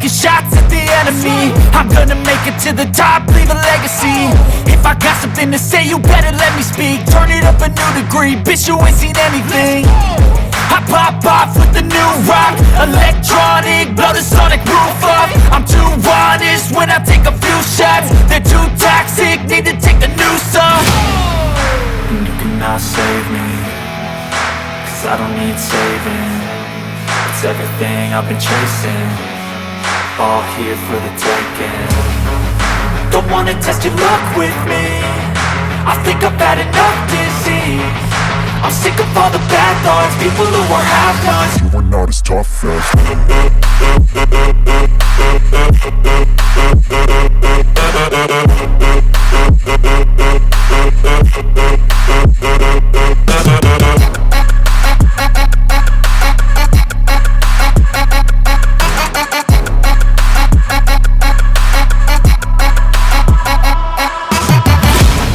taking shots at the enemy. I'm gonna make it to the top, leave a legacy. If I got something to say, you better let me speak. Turn it up a new degree, bitch, you ain't seen anything. I pop off with the new rock, electronic, blow the sonic roof up. I'm too honest when I take a few shots. They're too toxic, need to take the noose off. And you cannot save me, cause I don't need saving. It's everything I've been chasing, all here for the taking. Don't wanna test your luck with me, I think I've had enough disease. I'm sick of all the bad thoughts, people who are half-nots. You were not as tough as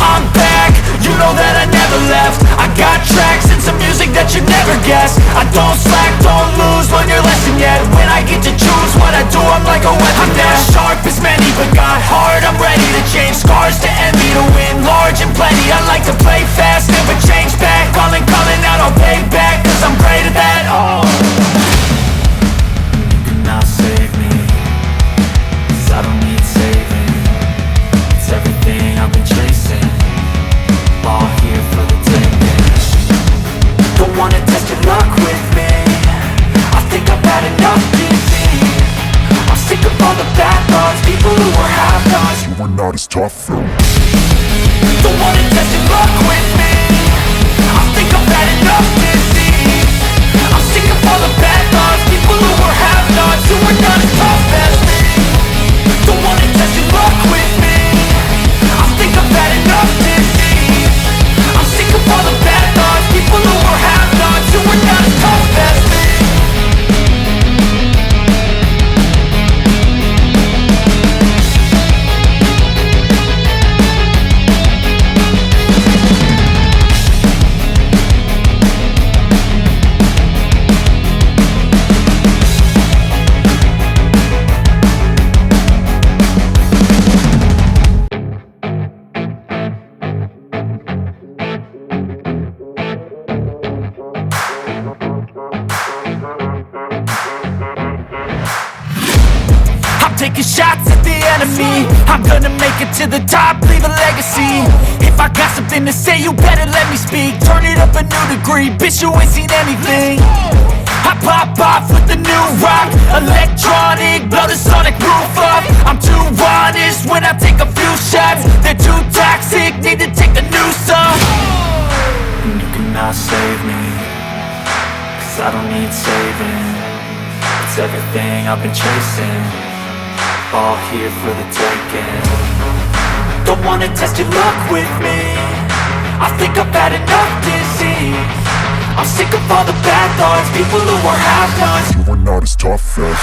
I'm back, you know that I never left. I got tracks and some music that you never guess. I don't slack, don't lose, learn your lesson yet. When I get to choose what I do, I'm like a weapon. I'm not sharp as many, but got heart, I'm ready to change. Scars to envy, to win large and plenty. I like to play fast, never change back. Calling out, I'll pay back, cause I'm great at that. Oh, you cannot save me, cause I don't need saving. It's everything I've been chasing, all here for the taking. Don't wanna test your luck with me, I think I've had enough disease. I'm sick of all the bad thoughts, people who are half-nots. you were not as tough though. Don't wanna test your luck with me, I think I've had enough disease. I'm sick of all the bad thoughts, people who are half-nots, who are not as tough as me. Don't wanna test your luck with me, I think I've had enough disease. I'm sick of all the bad thoughts, people who are half-nots, who are not as tough as me. Taking shots at the enemy. I'm gonna make it to the top, leave a legacy. If I got something to say, you better let me speak. Turn it up a new degree, bitch, you ain't seen anything. I pop off with the new rock, electronic, blow the sonic roof up. I'm too honest when I take a few shots. They're too toxic, need to take the noose off. And you cannot save me, cause I don't need saving. It's everything I've been chasing, all here for the taking. Don't wanna test your luck with me, I think I've had enough disease. I'm sick of all the bad thoughts, people who are half-nots. You were not as tough as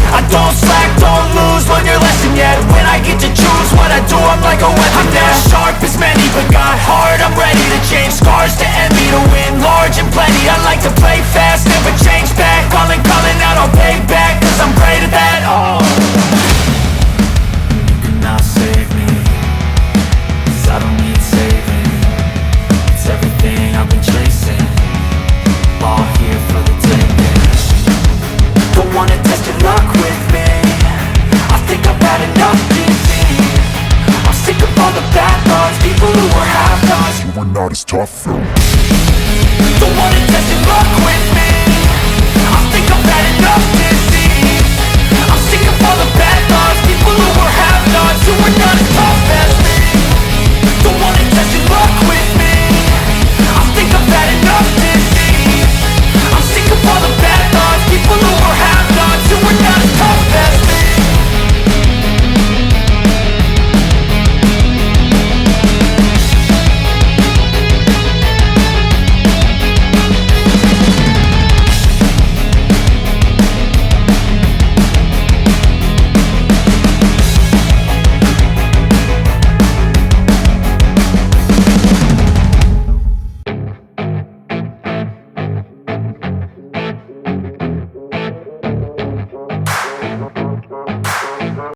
I don't slack, don't lose, learn your lesson yet. When I get to choose what I do, I'm like a weapon. I'm not sharp as many, but got heart, I'm ready to change. Scars to envy, to win large and plenty. I like to play fast, never change back. Calling out, I'll pay back, cause I'm great at that. Oh, you cannot save me, cause I don't need saving. It's everything I've been chasing, all here for the taking. Don't wanna test your luck with me, I think I've had enough disease. I'm sick of all the bad thoughts, people who are half-nots. you were not as tough though. Don't wanna test your luck with me, I think I've had enough disease. I'm sick of all the bad thoughts, people who are half-nots, who are not as tough as me.